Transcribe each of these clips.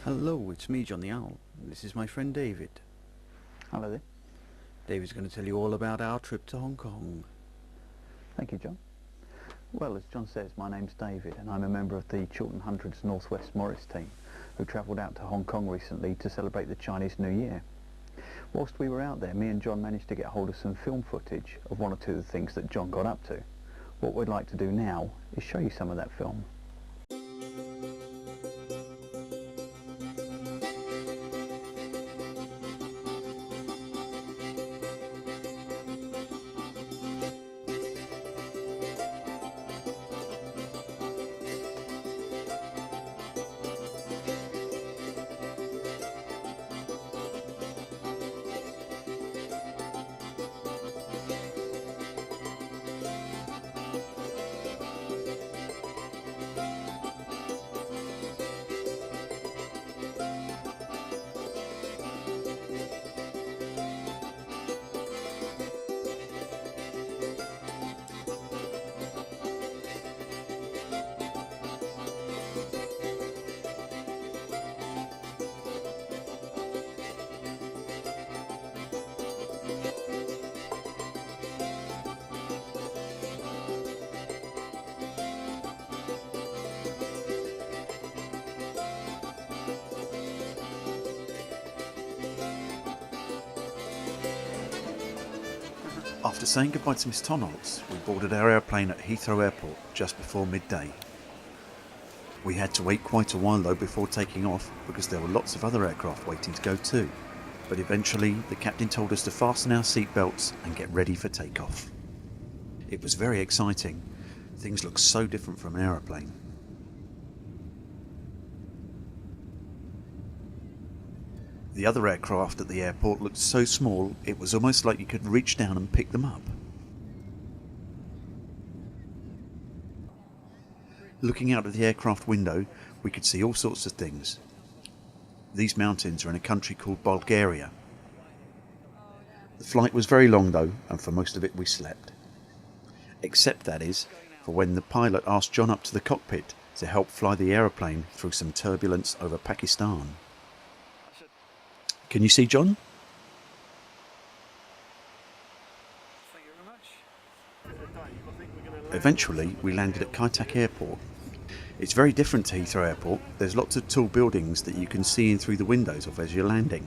Hello, it's me, John the Owl. This is my friend David. Hello there. David's going to tell you all about our trip to Hong Kong. Thank you, John. Well, as John says, my name's David and I'm a member of the Chiltern Hundreds Northwest Morris team who travelled out to Hong Kong recently to celebrate the Chinese New Year. Whilst we were out there, me and John managed to get hold of some film footage of one or two of the things that John got up to. What we'd like to do now is show you some of that film. After saying goodbye to Mitch Thonholz, we boarded our aeroplane at Heathrow Airport just before midday. We had to wait quite a while though before taking off because there were lots of other aircraft waiting to go too. But eventually the captain told us to fasten our seatbelts and get ready for takeoff. It was very exciting. Things looked so different from an aeroplane. The other aircraft at the airport looked so small it was almost like you could reach down and pick them up. Looking out of the aircraft window, we could see all sorts of things. These mountains are in a country called Bulgaria. The flight was very long though, and for most of it we slept. Except, that is, for when the pilot asked John up to the cockpit to help fly the aeroplane through some turbulence over Pakistan. Can you see John? Eventually we landed at Chiltette Airport. It's very different to Heathrow Airport. There's lots of tall buildings that you can see in through the windows of as you're landing.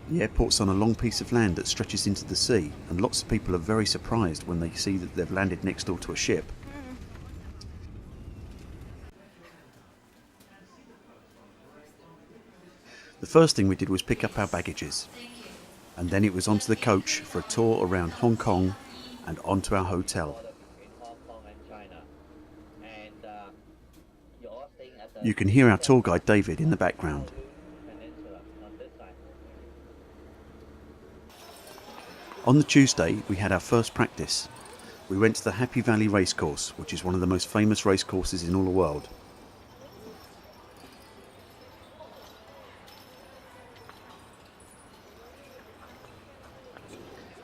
The airport's on a long piece of land that stretches into the sea, and lots of people are very surprised when they see that they've landed next door to a ship. The first thing we did was pick up our baggages, and then it was onto the coach for a tour around Hong Kong and onto our hotel. You can hear our tour guide David in the background. On the Tuesday we had our first practice. We went to the Happy Valley racecourse, which is one of the most famous racecourses in all the world.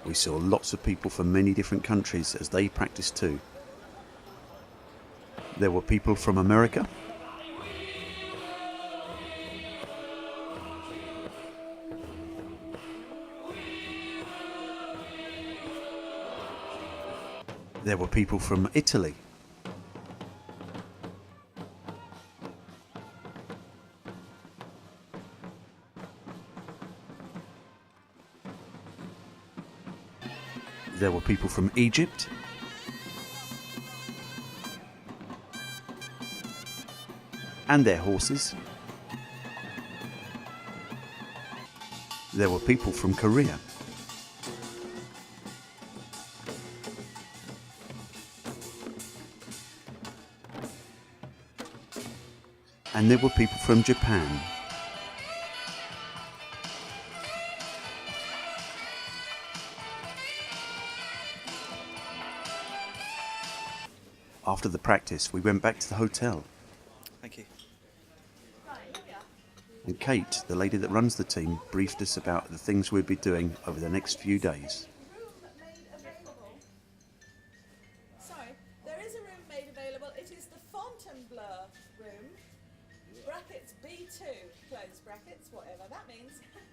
We saw lots of people from many different countries as they practiced too. There were people from America, there were people from Italy, there were people from Egypt, and their horses. There were people from Korea. And there were people from Japan. After the practice, we went back to the hotel. Thank you. And Kate, the lady that runs the team, briefed us about the things we'd be doing over the next few days. Sorry, there is a room made available. It is the Fontainebleau room.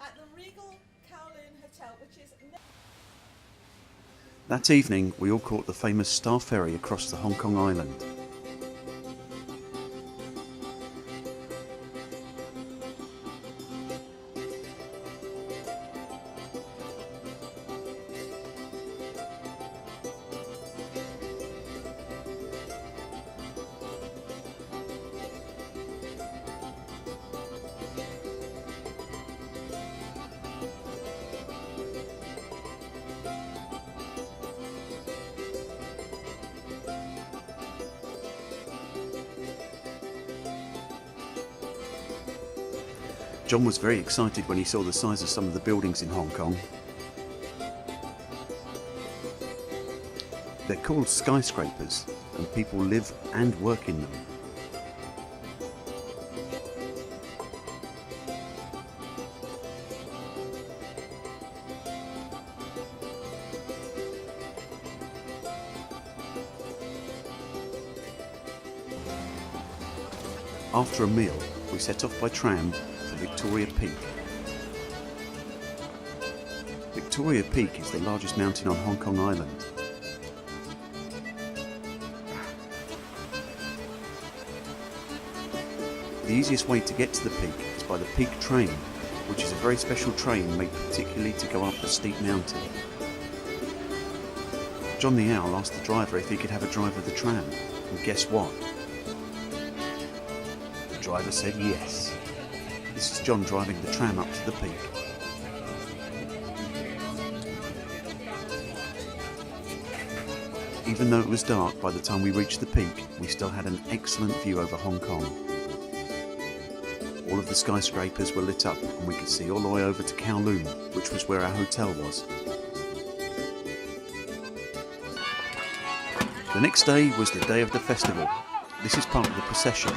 at the Regal Kowloon Hotel, which is... That evening, we all caught the famous Star Ferry across the Hong Kong island. John was very excited when he saw the size of some of the buildings in Hong Kong. They're called skyscrapers, and people live and work in them. After a meal, we set off by tram for Victoria Peak. Victoria Peak is the largest mountain on Hong Kong Island. The easiest way to get to the peak is by the Peak Tram, which is a very special train made particularly to go up a steep mountain. John the Owl asked the driver if he could have a drive of the tram, and guess what? The driver said yes. This is John driving the tram up to the peak. Even though it was dark by the time we reached the peak, we still had an excellent view over Hong Kong. All of the skyscrapers were lit up and we could see all the way over to Kowloon, which was where our hotel was. The next day was the day of the festival. This is part of the procession.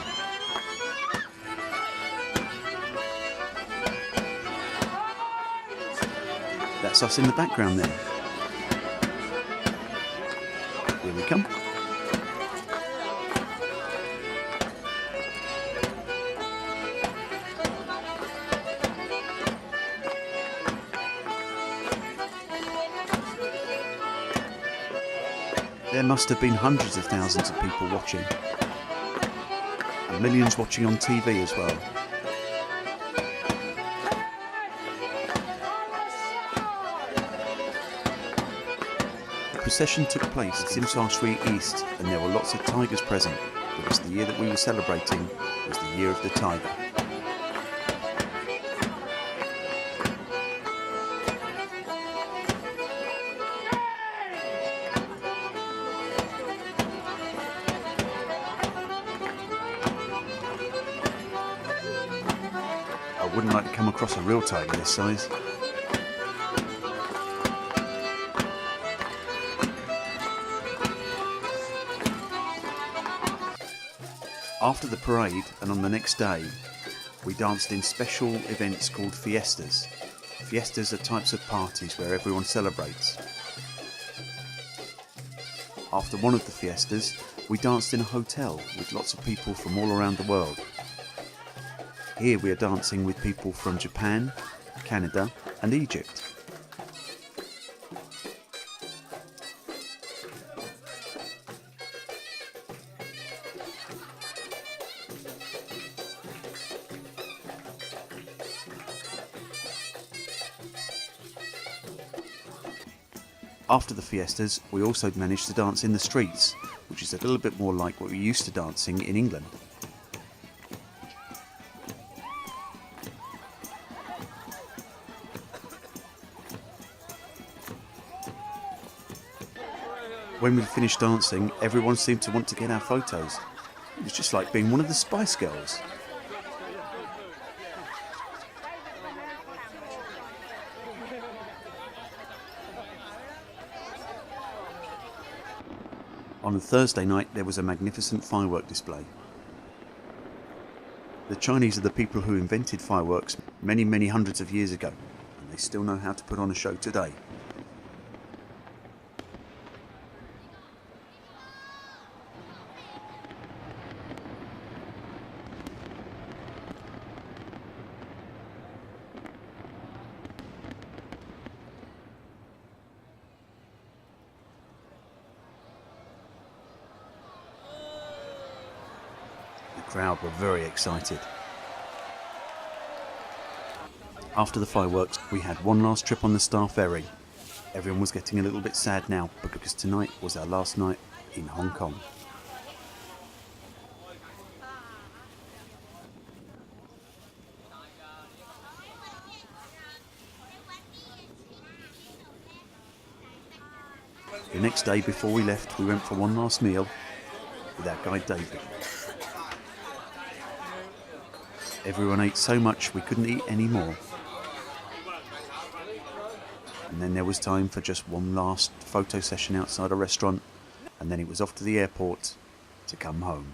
That's us in the background there. Here we come. There must have been hundreds of thousands of people watching, and millions watching on TV as well. The procession took place at Tsim Sha Tsui East, and there were lots of tigers present, because the year that we were celebrating was the year of the tiger. I wouldn't like to come across a real tiger this size. After the parade and on the next day, we danced in special events called fiestas. Fiestas are types of parties where everyone celebrates. After one of the fiestas, we danced in a hotel with lots of people from all around the world. Here we are dancing with people from Japan, Canada and Egypt. After the fiestas, we also managed to dance in the streets, which is a little bit more like what we're used to dancing in England. When we finished dancing, everyone seemed to want to get our photos. It was just like being one of the Spice Girls. On a Thursday night, there was a magnificent firework display. The Chinese are the people who invented fireworks many, many hundreds of years ago, and they still know how to put on a show today. crowd were very excited. After the fireworks, we had one last trip on the Star Ferry. Everyone was getting a little bit sad now because tonight was our last night in Hong Kong. The next day before we left, we went for one last meal with our guide David. Everyone ate so much we couldn't eat any more. And then there was time for just one last photo session outside a restaurant, and then it was off to the airport to come home.